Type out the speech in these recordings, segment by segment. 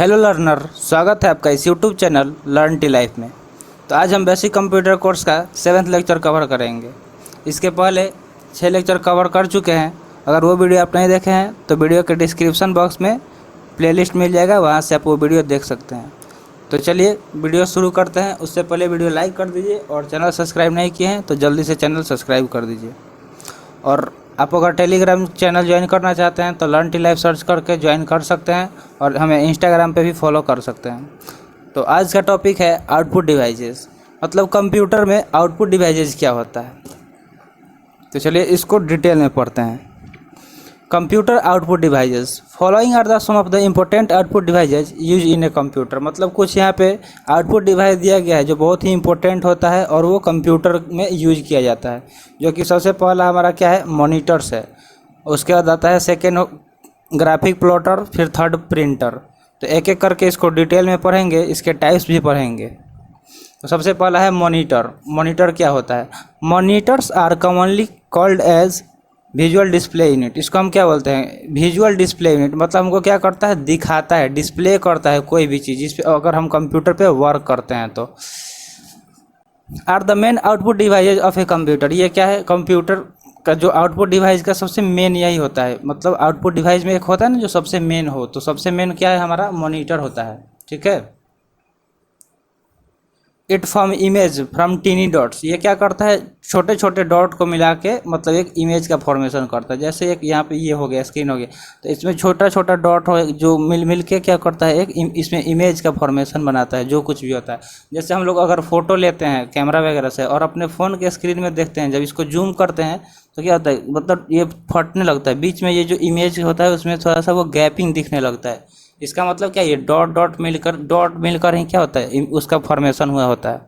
Hello learner, स्वागत है आपका इस YouTube channel learn tea life में। तो आज हम बेसिक कंप्यूटर कोर्स का 7th लेक्चर कवर करेंगे। इसके पहले 6 लेक्चर कवर कर चुके हैं। अगर वो वीडियो आप नहीं देखे हैं तो वीडियो के डिस्क्रिप्शन बॉक्स में प्लेलिस्ट मिल जाएगा, वहाँ से आप वो वीडियो देख सकते हैं। तो चलिए वीडियो शुरू करते हैं। उससे पहले वीडियो लाइक कर दीजिए और चैनल सब्सक्राइब नहीं किए हैं तो जल्दी से चैनल सब्सक्राइब कर दीजिए। और आप अगर टेलीग्राम चैनल ज्वाइन करना चाहते हैं तो लर्न टी लाइफ सर्च करके ज्वाइन कर सकते हैं और हमें इंस्टाग्राम पे भी फॉलो कर सकते हैं। तो आज का टॉपिक है आउटपुट डिवाइसेस, मतलब कंप्यूटर में आउटपुट डिवाइसेस क्या होता है। तो चलिए इसको डिटेल में पढ़ते हैं। Computer output devices following are the some of the important output devices use in a computer. मतलब कुछ यहाँ पे आउटपुट डिवाइस दिया गया है जो बहुत ही इंपॉर्टेंट होता है और वो कंप्यूटर में यूज किया जाता है। जो कि सबसे पहला हमारा क्या है, मॉनिटर्स है। उसके बाद आता है सेकेंड ग्राफिक प्लॉटर, फिर थर्ड प्रिंटर। तो एक एक करके इसको डिटेल में पढ़ेंगे, इसके टाइप्स भी पढ़ेंगे। तो सबसे पहला है मॉनिटर। मॉनिटर क्या होता है? Monitors are commonly called as visual display unit. इसको हम क्या बोलते हैं? Visual display unit. मतलब हमको क्या करता है, दिखाता है, डिस्प्ले करता है कोई भी चीज़ जिस पे अगर हम कंप्यूटर पे वर्क करते हैं तो। Are the main output devices of a computer. ये क्या है, कंप्यूटर का जो आउटपुट डिवाइस का सबसे मेन यही होता है। मतलब आउटपुट डिवाइस में एक होता है ना जो सबसे मेन हो, तो सबसे मेन क्या है, हमारा मॉनिटर होता है। ठीक है। It form image from tiny dots. ये क्या करता है, छोटे छोटे डॉट को मिला के मतलब एक इमेज का फॉर्मेशन करता है। जैसे एक यहाँ पे ये हो गया, स्क्रीन हो गया, तो इसमें छोटा छोटा डॉट हो जो मिल के क्या करता है, एक इसमें इमेज का फॉर्मेशन बनाता है जो कुछ भी होता है। जैसे हम लोग अगर फ़ोटो लेते हैं कैमरा वगैरह से और अपने फ़ोन के स्क्रीन में देखते हैं, जब इसको जूम करते हैं तो क्या होता है, मतलब ये फटने लगता है बीच में। ये जो इमेज होता है उसमें थोड़ा सा वो गैपिंग दिखने लगता है। इसका मतलब क्या, ये डॉट डॉट मिलकर ही क्या होता है, उसका फॉर्मेशन हुआ होता है।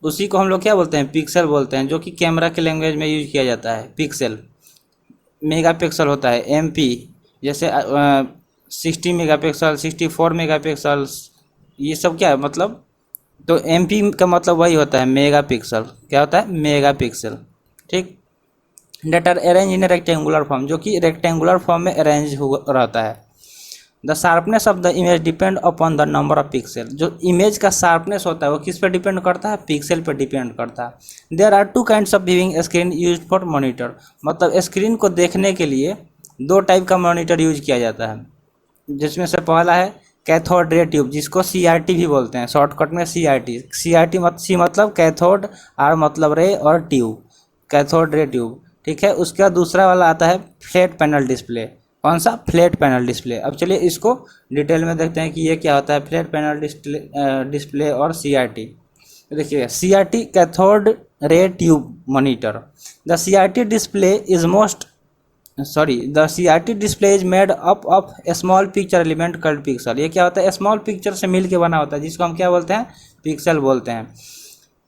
उसी को हम लोग क्या बोलते हैं, पिक्सल बोलते हैं, जो कि कैमरा के लैंग्वेज में यूज किया जाता है। पिक्सल मेगा पिक्सल होता है, MP जैसे 60 मेगापिक्सल, 64 मेगापिक्सल, ये सब क्या है मतलब। तो MP का मतलब वही होता है मेगा पिक्सल। क्या होता है, मेगा पिक्सल। ठीक। That are arrange in rectangular form, जो कि रेक्टेंगुलर फॉर्म में अरेंज रहता है। The sharpness of the image depend upon the number of pixel. जो इमेज का शार्पनेस होता है वो किस पे डिपेंड करता है, पिक्सल पे डिपेंड करता है। There are 2 kinds of viewing screen use for monitor. मतलब स्क्रीन को देखने के लिए 2 टाइप का मॉनिटर यूज किया जाता है, जिसमें से पहला है कैथोड रे ट्यूब, जिसको CRT भी बोलते हैं, शॉर्टकट में CRT। C मतलब कैथोड, R मतलब रे और ट्यूब, कैथोड रे ट्यूब। ठीक है। उसके बाद दूसरा वाला आता है फ्लैट पैनल डिस्प्ले। कौन सा? Flat panel display. अब चलिए इसको डिटेल में देखते हैं कि ये क्या होता है, फ्लैट पैनल डिस्प्ले और CRT। तो देखिए CRT cathode ray tube monitor. The CRT display is made up of A small picture element called pixel. ये क्या होता है, स्मॉल पिक्चर से मिल के बना होता है, जिसको हम क्या बोलते हैं, पिक्सल बोलते हैं।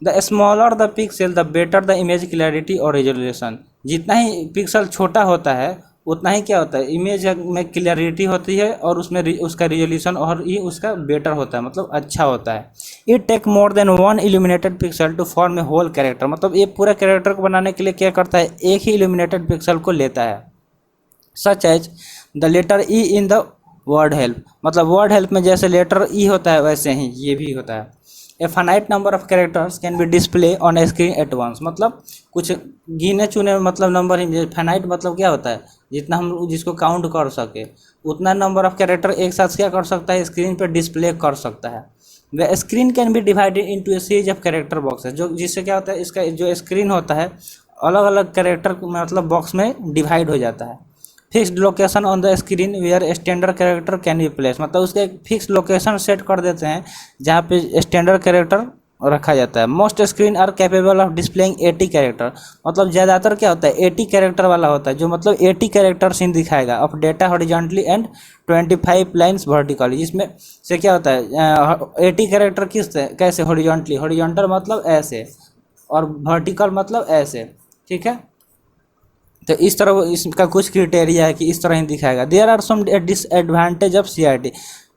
The smaller the pixel the better the image clarity और रेजोल्यूशन। जितना ही पिक्सल छोटा होता है उतना ही क्या होता है, इमेज में क्लियरिटी होती है और उसमें उसका रिजोल्यूशन और ये उसका बेटर होता है, मतलब अच्छा होता है। It take more than 1 illuminated pixel to form a whole character. मतलब ये पूरा कैरेक्टर को बनाने के लिए क्या करता है, एक ही इल्यूमिनेटेड पिक्सल को लेता है। Such as the letter E in the word help. मतलब वर्ड हेल्प में जैसे लेटर E होता है वैसे ही ये भी होता है। A finite number of characters can be display on a screen at once. मतलब कुछ गिने चुने मतलब नंबर ही। फाइनाइट मतलब क्या होता है, जितना हम जिसको काउंट कर सके उतना नंबर ऑफ कैरेक्टर एक साथ क्या कर सकता है, स्क्रीन पे डिस्प्ले कर सकता है। The screen can be divided into A series of character boxes. जो जिससे क्या होता है, इसका जो स्क्रीन होता है अलग अलग कैरेक्टर मतलब बॉक्स में डिवाइड हो जाता है। Fixed location on the screen where standard character can be place. मतलब उसका एक फिक्स लोकेशन सेट कर देते हैं जहाँ पे स्टैंडर्ड कैरेक्टर रखा जाता है। Most screen are capable of displaying 80 character. मतलब ज़्यादातर क्या होता है, 80 कैरेक्टर वाला होता है, जो मतलब 80 कैरेक्टर सीन दिखाएगा of data horizontally and 25 lines vertically. जिसमें से क्या होता है, 80 कैरेक्टर कैसे, हॉरिजॉन्टल मतलब ऐसे और वर्टिकल मतलब ऐसे। ठीक है। तो इस तरह इसका कुछ क्राइटेरिया है कि इस तरह ही दिखाएगा। There are some disadvantage of CRT।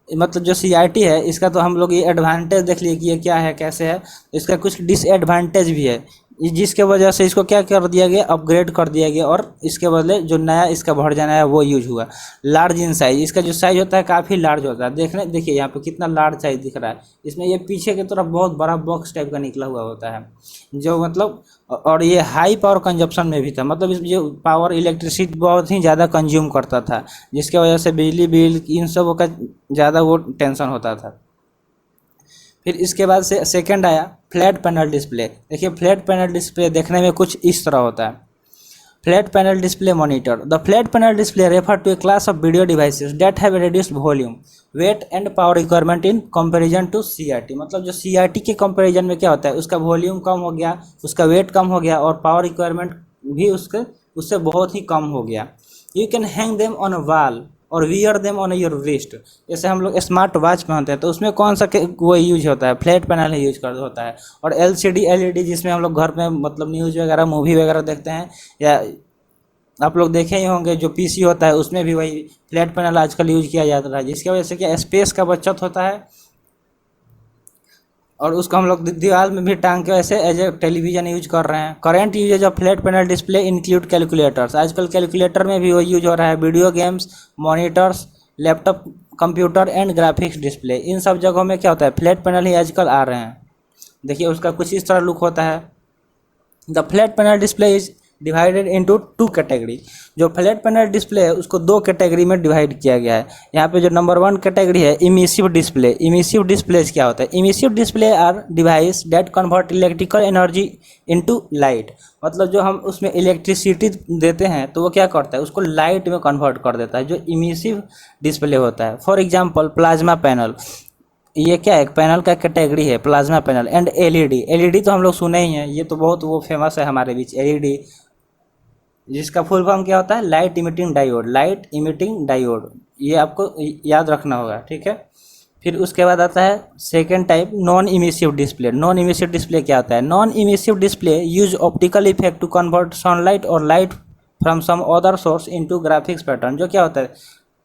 मतलब जो CRT है इसका तो हम लोग ये एडवांटेज देख लिए कि ये क्या है कैसे है, इसका कुछ डिसएडवांटेज भी है। जिसके वजह से इसको क्या कर दिया गया, अपग्रेड कर दिया गया, और इसके बदले जो नया इसका वर्जन आया वो यूज हुआ। लार्ज इन साइज, इसका जो साइज होता है काफ़ी लार्ज होता है। देखिए यहाँ पे कितना लार्ज साइज दिख रहा है। इसमें ये पीछे की तरफ बहुत बड़ा बॉक्स टाइप का निकला हुआ होता है, जो मतलब, और ये हाई पावर कंजप्शन में भी था, मतलब इसमें जो पावर इलेक्ट्रिसिटी बहुत ही ज़्यादा कंज्यूम करता था, जिसके वजह से बिजली बिल इन सब का ज़्यादा वो टेंशन होता था। फिर इसके बाद से सेकंड आया फ्लैट पैनल डिस्प्ले। देखिए फ्लैट पैनल डिस्प्ले देखने में कुछ इस तरह होता है। Flat panel display monitor, the flat panel display refer to a class of video devices that have reduced volume, weight and power requirement in comparison to CRT. मतलब जो सीआरटी के कंपैरिजन में क्या होता है, उसका वॉल्यूम कम हो गया, उसका वेट कम हो गया, और पावर रिक्वायरमेंट भी उससे बहुत ही कम हो गया। You can hang them on a wall or wear them on your wrist. जैसे हम लोग स्मार्ट वॉच पहनते हैं तो उसमें कौन सा वो यूज होता है, फ्लैट पैनल ही यूज कर होता है। और एलसीडी एलईडी जिसमें हम लोग घर में मतलब न्यूज़ वगैरह मूवी वगैरह देखते हैं, या आप लोग देखे ही होंगे जो पीसी होता है उसमें भी वही फ्लैट पैनल आजकल यूज किया जाता है, जिसकी वजह से क्या स्पेस का बचत होता है, और उसको हम लोग दीवार में भी टांग के ऐसे एज ए टेलीविजन यूज कर रहे हैं। Current usages of flat panel display include calculators. आजकल कैलकुलेटर में भी वो यूज हो रहा है, video games, monitors, laptop computer and graphics display, इन सब जगहों में क्या होता है, फ्लैट पैनल ही आजकल आ रहे हैं। देखिए उसका कुछ इस तरह लुक होता है। The flat panel display is divided into 2 category. जो फ्लैट पैनल डिस्प्ले है उसको 2 कैटेगरी में डिवाइड किया गया है। यहाँ पे जो नंबर 1 कैटेगरी है इमिसिव डिस्प्ले। इमिसिव डिस्प्लेज क्या होता है, emissive display are device that convert electrical energy into light. मतलब जो हम उसमें इलेक्ट्रिसिटी देते हैं तो वो क्या करता है, उसको लाइट में कन्वर्ट कर देता है, जो इमिसिव डिस्प्ले होता है। फॉर एग्जाम्पल प्लाज्मा पैनल, ये क्या है, एक पैनल का कैटेगरी है plasma panel. And LED, LED तो हम लोग सुने ही हैं, ये तो बहुत वो फेमस है हमारे बीच, एलईडी, जिसका फुल फॉर्म क्या होता है, light emitting diode. Light emitting diode, ये आपको याद रखना होगा, ठीक है। फिर उसके बाद आता है second type non emissive display. Non emissive display क्या होता है, non emissive display use optical effect to convert sunlight or light from some other source into graphics pattern. जो क्या होता है,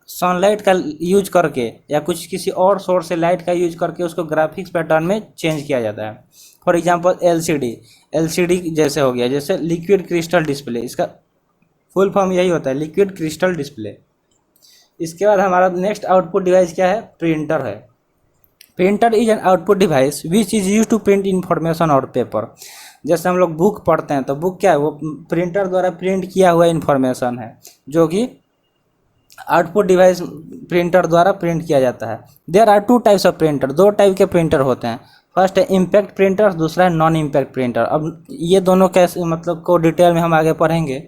सनलाइट का यूज करके या कुछ किसी और सोर्स से लाइट का यूज करके उसको ग्राफिक्स पैटर्न में चेंज किया जाता है। फॉर एग्जांपल एलसीडी, एलसीडी जैसे हो गया, जैसे लिक्विड क्रिस्टल डिस्प्ले, इसका फुल फॉर्म यही होता है, लिक्विड क्रिस्टल डिस्प्ले। इसके बाद हमारा नेक्स्ट आउटपुट डिवाइस क्या है, प्रिंटर है। Printer is an output device which is use to print information or paper. जैसे हम लोग बुक पढ़ते हैं तो बुक क्या है, वो प्रिंटर द्वारा प्रिंट किया हुआ इन्फॉर्मेशन है, जो कि आउटपुट डिवाइस प्रिंटर द्वारा प्रिंट किया जाता है। There are 2 types of printer, 2 type के प्रिंटर होते हैं। फर्स्ट है इम्पैक्ट प्रिंटर, दूसरा है नॉन इम्पैक्ट प्रिंटर। अब ये दोनों कैसे मतलब को डिटेल में हम आगे पढ़ेंगे।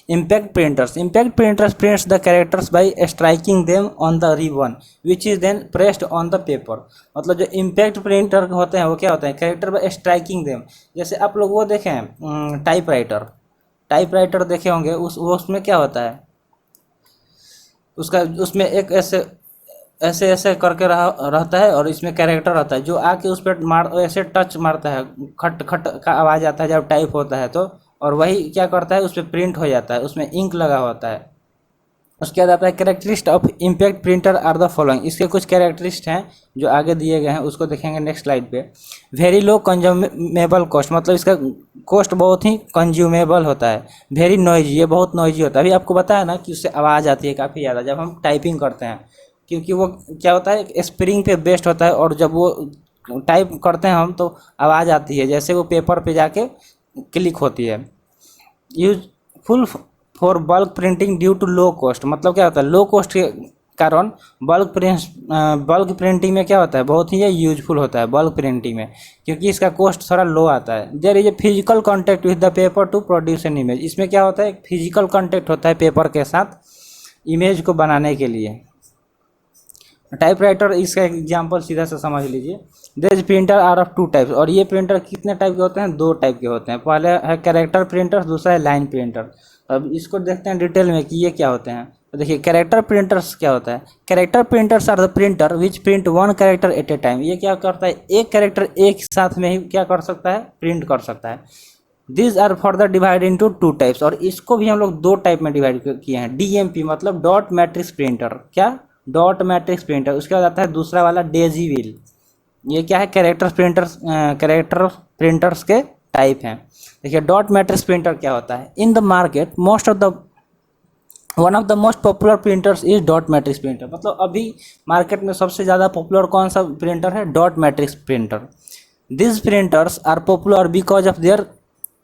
Impact printers prints the characters by striking them on the ribbon which is then pressed on the paper. मतलब जो इम्पैक्ट प्रिंटर होते हैं वो क्या होते हैं, कैरेक्टर बाय स्ट्राइकिंग देम। जैसे आप लोग वो देखें हैं टाइपराइटर देखे होंगे, उसमें क्या होता है, उसमें एक ऐसे करके रहता है, और इसमें कैरेक्टर रहता है जो आके उस पर ऐसे टच मारता है, खट खट का आवाज़ आता है जब टाइप होता है तो, और वही क्या करता है उस पर प्रिंट हो जाता है, उसमें इंक लगा होता है। उसके बाद आता है characteristics of impact printer are the following. इसके कुछ कैरेक्टरिस्ट हैं जो आगे दिए गए हैं, उसको देखेंगे नेक्स्ट स्लाइड पे। वेरी लो कंज्यूमेबल कॉस्ट, मतलब इसका कॉस्ट बहुत ही कंज्यूमेबल होता है। वेरी नॉइजी, ये बहुत नॉइजी होता है। अभी आपको बताया ना कि उससे आवाज़ आती है काफ़ी ज़्यादा जब हम टाइपिंग करते हैं, क्योंकि वो क्या होता है स्प्रिंग पे बेस्ड होता है, और जब वो टाइप करते हैं हम तो आवाज़ आती है, जैसे वो पेपर पे जाके क्लिक होती है। Useful for bulk printing due to low cost, मतलब क्या होता है, लो कॉस्ट के कारण बल्क प्रिंटिंग में क्या होता है, बहुत ही यूजफुल होता है बल्क प्रिंटिंग में, क्योंकि इसका कॉस्ट थोड़ा लो आता है। There is a physical contact with the paper to produce an image. इसमें क्या होता है, एक फिजिकल कॉन्टैक्ट होता है पेपर के साथ इमेज को बनाने के लिए। टाइपराइटर इसका एग्जांपल सीधा से समझ लीजिए। This printer are of 2 types, और ये प्रिंटर कितने टाइप के होते हैं, 2 टाइप के होते हैं। पहले है कैरेक्टर प्रिंटर, दूसरा है लाइन प्रिंटर। अब इसको देखते हैं डिटेल में कि ये क्या होते हैं। तो देखिए कैरेक्टर प्रिंटर्स क्या होता है, character printers are the printer which print 1 character at a time. ये क्या करता है, एक कैरेक्टर एक साथ में ही क्या कर सकता है, प्रिंट कर सकता है। This are further divide into 2 types, और इसको भी हम लोग 2 टाइप में डिवाइड किए हैं। डीएमपी मतलब डॉट मैट्रिक्स प्रिंटर, क्या डॉट मैट्रिक्स प्रिंटर। उसके बाद आता है दूसरा वाला डेजी व्हील। ये क्या है, कैरेक्टर प्रिंटर्स के टाइप हैं। देखिए डॉट मैट्रिक्स प्रिंटर क्या होता है। इन the market one of the most popular printers is dot matrix printer. मतलब अभी मार्केट में सबसे ज़्यादा पॉपुलर कौन सा प्रिंटर है, dot matrix printer. This printers are popular because of there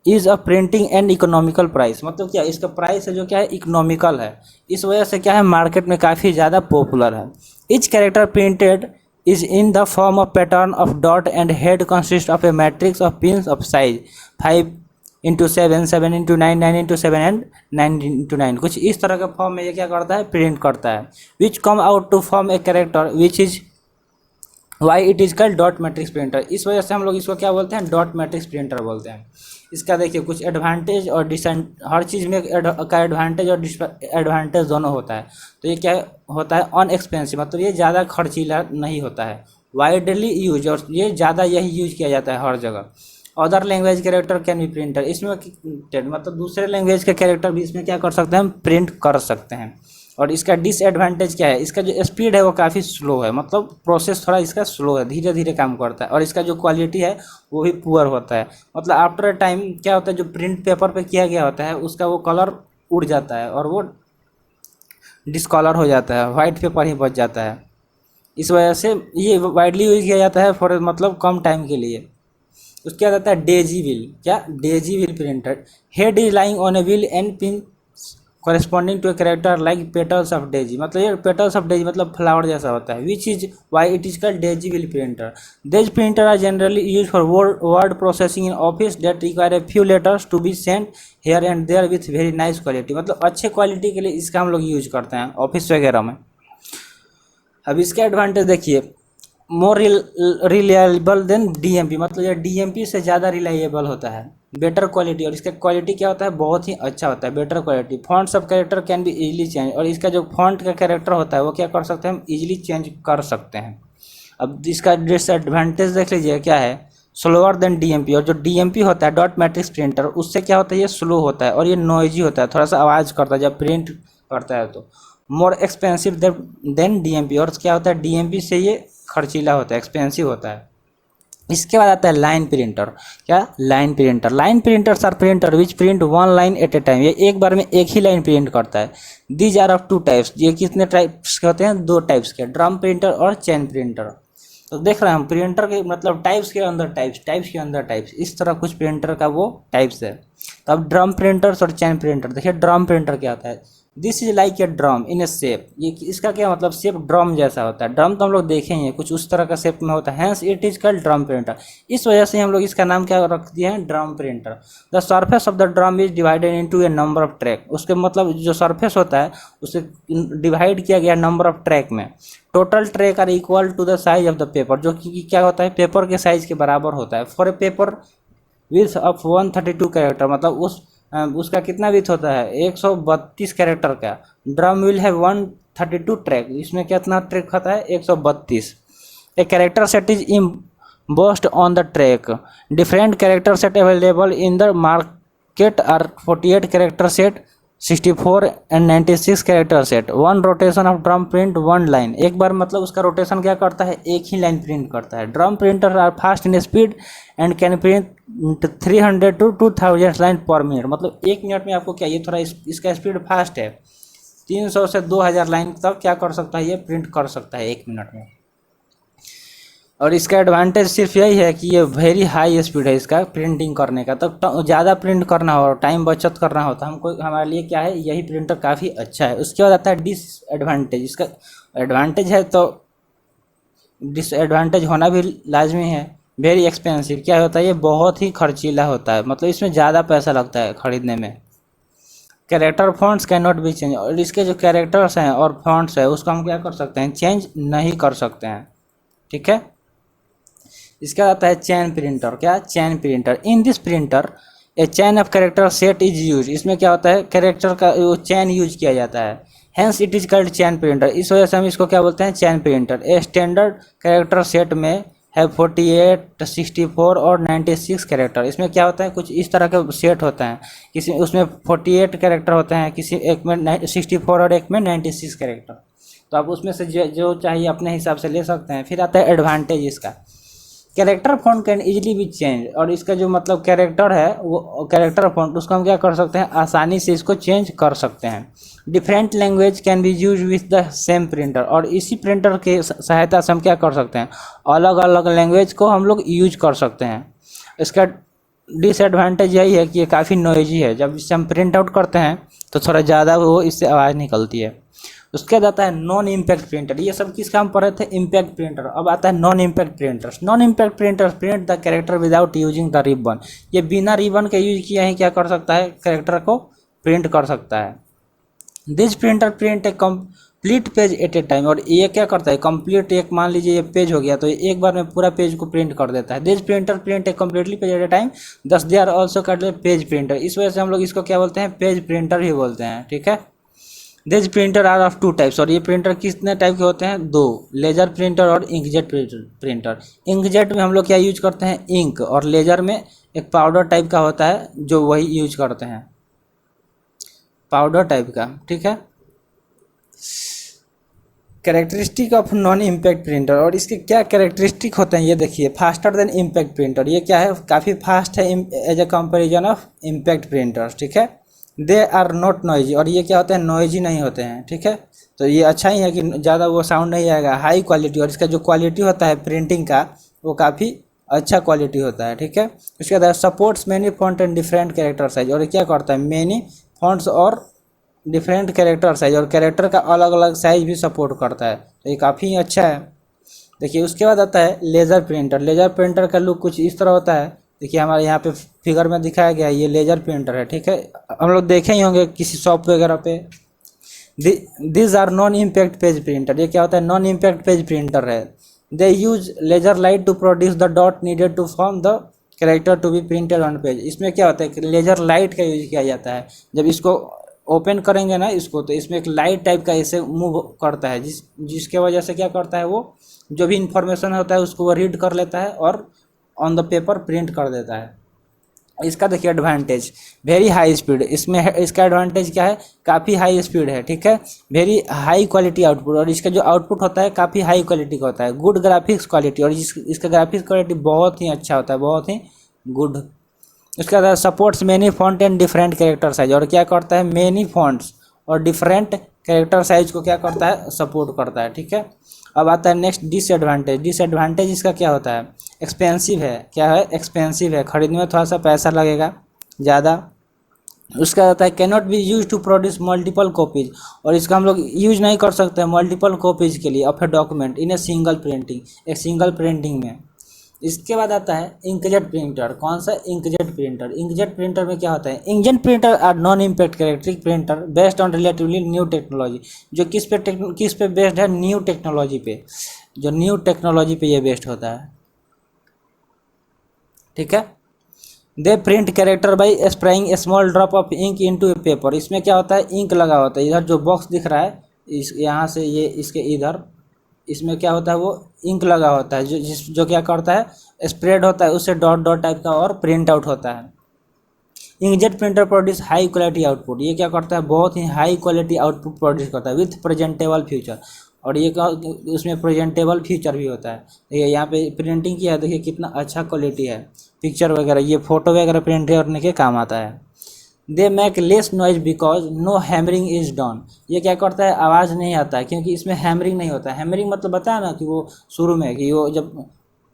is a printing and economical price. मतलब क्या इसका प्राइस है जो क्या है, इकोनॉमिकल है, इस वजह से क्या है मार्केट में काफ़ी ज़्यादा पॉपुलर है। Etch character printed is in the form of pattern of dot and head consists of a matrix of pins of size 5x7, 7x9, 9x7 and 9x9। कुछ इस तरह का फॉर्म में ये क्या करता है, प्रिंट करता है। which come out to form a character which is why it is called dot matrix printer. इस वजह से हम लोग इसको क्या बोलते हैं, डॉट मैट्रिक्स प्रिंटर बोलते हैं। इसका देखिए कुछ एडवांटेज और हर चीज़ में का एडवांटेज और डिसएडवांटेज दोनों होता है। तो ये क्या होता है, अनएक्सपेंसिव, मतलब ये ज़्यादा खर्चीला नहीं होता है। वाइडली यूज, और ये ज़्यादा यही यूज किया जाता है हर जगह। Other language character can B printer, इसमें मतलब दूसरे लैंग्वेज के कैरेक्टर भी इसमें क्या कर सकते हैं, हम प्रिंट कर सकते हैं। और इसका डिसएडवांटेज क्या है, इसका जो स्पीड है वो काफ़ी स्लो है, मतलब प्रोसेस थोड़ा इसका स्लो है, धीरे धीरे काम करता है। और इसका जो क्वालिटी है वो भी पुअर होता है। मतलब आफ्टर अ टाइम क्या होता है, जो प्रिंट पेपर पे किया गया होता है उसका वो कलर उड़ जाता है और वो डिसकलर हो जाता है, वाइट पेपर ही बच जाता है। इस वजह से ये वाइडली यूज किया जाता है फॉर मतलब कम टाइम के लिए। उसके बाद आता है डेजी व्हील। क्या, Daisy wheel printer. Head is lying on a wheel and pin corresponding to a character like petals of daisy। मतलब ये petals of daisy मतलब फ्लावर जैसा होता है। which is why it is called daisy wheel printer। These printers are generally used for word processing in office that require a few letters to be sent here and there with very nice quality। मतलब अच्छे quality के लिए इसका हम लोग use करते हैं office वगैरह में। अब इसके एडवांटेज देखिए, मोर रिलायबल देन डीएमपी, मतलब ये डीएमपी से ज़्यादा रिलायबल होता है। बेटर क्वालिटी, और इसका क्वालिटी क्या होता है, बहुत ही अच्छा होता है, better quality. Fonts of character can be easily change, और इसका जो फॉन्ट का कैरेक्टर होता है वो क्या कर सकते हैं, हम इजीली चेंज कर सकते हैं। अब इसका डिसएडवांटेज देख लीजिए क्या है, स्लोअर देन डीएमपी। और जो डीएमपी होता है डॉट मैट्रिक्स प्रिंटर, उससे क्या होता है, ये स्लो होता है और ये नॉइजी होता है, थोड़ा सा आवाज़ करता है जब प्रिंट करता है। तो मोर एक्सपेंसिव देन डीएमपी, और क्या होता है डीएमपी से ये खर्चीला होता है, एक्सपेंसिव होता है। इसके बाद आता है लाइन प्रिंटर। क्या, line printer. Line printers are printer which print one line at a time. ये एक बार में एक ही लाइन प्रिंट करता है। These are of two types. ये कितने टाइप्स के होते हैं, दो टाइप्स के, ड्रम प्रिंटर और चेन प्रिंटर। तो देख रहे हैं हम प्रिंटर के मतलब टाइप्स के अंदर टाइप्स, टाइप्स के अंदर टाइप्स, इस तरह कुछ प्रिंटर का वो टाइप्स है। तो अब ड्रम प्रिंटर्स और चेन प्रिंटर देखिए। ड्रम प्रिंटर क्या होता है, this is like a drum in A shape. ये इसका क्या मतलब, शेप ड्रम जैसा होता है। ड्रम तो हम लोग देखे ही हैं, कुछ उस तरह का शेप में होता है, hence it is called drum printer. इस वजह से हम लोग इसका नाम क्या रख दिए हैं, drum printer. The surface of the drum is divided into A number of track. उसके मतलब जो सरफेस होता है उसे डिवाइड किया गया नंबर ऑफ ट्रैक में। Total track are equal to the size of the paper, जो कि क्या होता है, पेपर के साइज के बराबर होता है। For a paper width of 132 character, मतलब उसका कितना विथ होता है, 132 कैरेक्टर का। ड्रम विल है 132 ट्रैक, इसमें कितना ट्रैक होता है, 132। A character set is embossed on the track। Different character set available in the market are 48 character set, 64 and 96 character set. One rotation of drum print one line. एक बार मतलब उसका rotation क्या करता है, एक ही लाइन प्रिंट करता है। Drum printer are fast in speed and can print 300 to 2000 line per minute. मतलब एक मिनट में आपको क्या, ये थोड़ा इसका स्पीड फास्ट है, 300 से 2000 लाइन तक क्या कर सकता है, ये प्रिंट कर सकता है एक मिनट में। और इसका एडवांटेज सिर्फ यही है कि ये वेरी हाई स्पीड है इसका प्रिंटिंग करने का। तो ज़्यादा प्रिंट करना हो, टाइम बचत करना हो तो हमको, हमारे लिए क्या है, यही प्रिंटर काफ़ी अच्छा है। उसके बाद आता है डिसएडवांटेज। इसका एडवांटेज है तो डिसएडवांटेज होना भी लाजमी है। वेरी एक्सपेंसिव, क्या होता है, ये बहुत ही खर्चीला होता है, मतलब इसमें ज़्यादा पैसा लगता है खरीदने में। Character fonts can not be change, और इसके जो कैरेक्टर्स हैं और फॉन्ट्स है उसको हम क्या कर सकते हैं, चेंज नहीं कर सकते हैं। ठीक है। इसका आता है चैन प्रिंटर। क्या, chain printer. In this printer a chain of character set is use. इसमें क्या होता है, कैरेक्टर का वो चैन यूज किया जाता है, hence it is called chain printer. इस वजह से हम इसको क्या बोलते हैं, chain printer. A standard character set में है 48, 64 और 96 कैरेक्टर। इसमें क्या होता है, कुछ इस तरह के सेट होते हैं, किसी उसमें 48 कैरेक्टर होते हैं, किसी एक में 64 और एक में 96 कैरेक्टर। तो आप उसमें से जो चाहिए अपने हिसाब से ले सकते हैं। फिर आता है एडवांटेज इसका। Character font can easily B change, और इसका जो मतलब कैरेक्टर है वो कैरेक्टर फॉन्ट, उसको हम क्या कर सकते हैं, आसानी से इसको चेंज कर सकते हैं। Different language can be use with the same printer, और इसी प्रिंटर के सहायता से हम क्या कर सकते हैं, अलग अलग लैंग्वेज को हम लोग यूज कर सकते हैं। इसका डिसएडवांटेज यही है कि ये काफ़ी नॉइजी है, जब इससे हम प्रिंट आउट करते हैं तो थोड़ा ज़्यादा वो इससे आवाज़ निकलती है। उसके बाद आता है नॉन इम्पैक्ट प्रिंटर, ये सब किस काम पर थे, इम्पैक्ट प्रिंटर। अब आता है non impact printers. Non impact printers print the character without using the ribbon, ये बिना रिबन के यूज किया ही क्या कर सकता है, कैरेक्टर को प्रिंट कर सकता है। This printer print A complete page at a time, और ये क्या करता है, कंप्लीट एक मान लीजिए ये पेज हो गया तो एक बार में पूरा पेज को प्रिंट कर देता है। This printer print a completely page at a time, thus they are also called page printer, इस वजह से हम लोग इसको क्या बोलते हैं, पेज प्रिंटर ही बोलते हैं, ठीक है। This printer are of 2 types, और ये प्रिंटर कितने टाइप के होते हैं, 2, लेजर प्रिंटर और इंकजेट प्रिंटर। इंकजेट में हम लोग क्या यूज करते हैं, इंक, और लेजर में एक पाउडर टाइप का होता है जो वही यूज करते हैं, पाउडर टाइप का, ठीक है। Characteristic of non impact printer, और इसके क्या कैरेक्टरिस्टिक होते हैं ये देखिए। फास्टर देन इम्पैक्ट प्रिंटर, ये क्या है, काफ़ी फास्ट है as a comparison of impact printers, ठीक है। दे आर नॉट नॉइजी, और ये क्या होते हैं, नॉइजी नहीं होते हैं, ठीक है। तो ये अच्छा ही है कि ज़्यादा वो साउंड नहीं आएगा। हाई क्वालिटी, और इसका जो क्वालिटी होता है प्रिंटिंग का वो काफ़ी अच्छा क्वालिटी होता है, ठीक है। उसके बाद supports many font and different character size, और ये क्या करता है, मैनी फॉन्ट्स और डिफरेंट कैरेक्टर साइज, और कैरेक्टर का अलग अलग साइज भी सपोर्ट करता है, तो ये काफ़ी अच्छा है। देखिए उसके बाद आता है लेज़र प्रिंटर। लेज़र प्रिंटर का लुक कुछ इस तरह होता है, देखिए हमारे यहाँ पे फिगर में दिखाया गया है, ये लेज़र प्रिंटर है, ठीक है। हम लोग देखे ही होंगे किसी शॉप वगैरह पे। This are non impact page printer, ये क्या होता है, नॉन इम्पैक्ट पेज प्रिंटर है। They use laser light to produce the dot needed to form the character to be printed on page. इसमें क्या होता है कि लेजर लाइट का यूज किया जाता है, जब इसको ओपन करेंगे ना इसको, तो इसमें एक लाइट टाइप का ऐसे मूव करता है, जिसके वजह से क्या करता है, वो जो भी इंफॉर्मेशन होता है उसको वो रीड कर लेता है और ऑन द पेपर प्रिंट कर देता है। इसका देखिए एडवांटेज, वेरी हाई स्पीड, इसमें इसका एडवांटेज क्या है, काफ़ी हाई स्पीड है, ठीक है। वेरी हाई क्वालिटी आउटपुट, और इसका जो आउटपुट होता है काफ़ी हाई क्वालिटी का होता है। गुड ग्राफिक्स क्वालिटी, और इसका ग्राफिक्स क्वालिटी बहुत ही अच्छा होता है, बहुत ही गुड। उसके बाद supports many font and different character size, और क्या करता है, मैनी फॉन्ट्स और डिफरेंट कैरेक्टर साइज को क्या करता है, सपोर्ट करता है, ठीक है। अब आता है नेक्स्ट डिसएडवांटेज। डिसएडवांटेज इसका क्या होता है, एक्सपेंसिव है, क्या है, एक्सपेंसिव है, खरीदने में थोड़ा सा पैसा लगेगा ज़्यादा। उसका आता है cannot be use to produce multiple copies, और इसका हम लोग यूज नहीं कर सकते हैं मल्टीपल कॉपीज के लिए of a document in a single printing, एक सिंगल प्रिंटिंग में। इसके बाद आता है इंकजेट प्रिंटर। कौन सा, इंकजेट प्रिंटर। इंकजेट प्रिंटर में क्या होता है, inkjet printer are non impact characteristic printer based on relatively new technology, जो किस पे बेस्ड है, न्यू टेक्नोलॉजी पे, जो न्यू टेक्नोलॉजी पे ये बेस्ड होता है, ठीक है। They print character by spraying a small drop of ink into a paper. इसमें क्या होता है, इंक लगा होता है, इधर जो बॉक्स दिख रहा है इस यहाँ से ये इसके इधर, इसमें क्या होता है, वो इंक लगा होता है जो क्या करता है, स्प्रेड होता है, उससे डॉट डॉट टाइप का और प्रिंट आउट होता है। Inkjet printer produce high quality output, ये क्या करता है, बहुत ही हाई क्वालिटी आउटपुट प्रोड्यूस करता है विथ प्रेजेंटेबल फ्यूचर, और ये उसमें प्रेजेंटेबल फीचर भी होता है। देखिए यहाँ पे प्रिंटिंग किया है, देखिए कितना अच्छा क्वालिटी है, पिक्चर वगैरह, ये फोटो वगैरह प्रिंट करने के काम आता है। They make less noise because no hammering is done, ये क्या करता है, आवाज़ नहीं आता है क्योंकि इसमें हैमरिंग नहीं होता है। हैमरिंग मतलब बताया ना कि वो शुरू में कि वो जब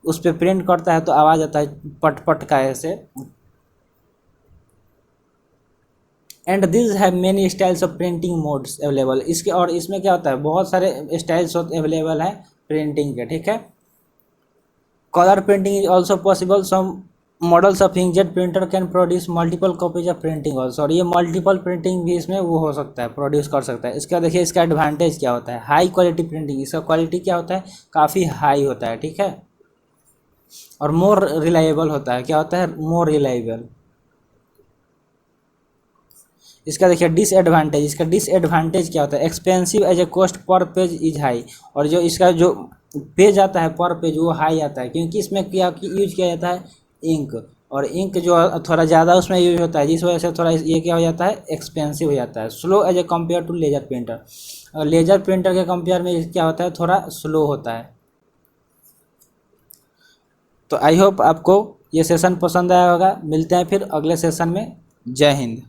उस पर प्रिंट करता है तो आवाज़ आता है पट पट का ऐसे। And this have many styles of printing modes available, इसके और इसमें क्या होता है, बहुत सारे स्टाइल्स अवेलेबल हैं प्रिंटिंग के, ठीक है। Colour printing is also possible, some models of inkjet printer can produce multiple copies of printing also, और ये मल्टीपल प्रिंटिंग भी इसमें वो हो सकता है, प्रोड्यूस कर सकता है। इसका देखिए इसका एडवांटेज क्या होता है, हाई क्वालिटी प्रिंटिंग, इसका क्वालिटी क्या होता है, काफ़ी हाई होता है, ठीक है। और मोर रिलायबल होता है, क्या होता है, मोर रिलायबल। इसका देखिए डिसएडवांटेज, इसका डिसएडवांटेज क्या होता है, expensive as a cost per page is high, और जो इसका जो पेज आता है पर पेज वो हाई आता है, क्योंकि इसमें क्या यूज किया जाता है, इंक, और इंक जो थोड़ा ज़्यादा उसमें यूज होता है, जिस वजह से थोड़ा ये क्या हो जाता है, एक्सपेंसिव हो जाता है। Slow as a compare to laser printer, और लेजर प्रिंटर के कंपेयर में क्या होता है, थोड़ा स्लो होता है। तो आई होप आपको ये सेशन पसंद आया होगा। मिलते हैं फिर अगले सेशन में। जय हिंद।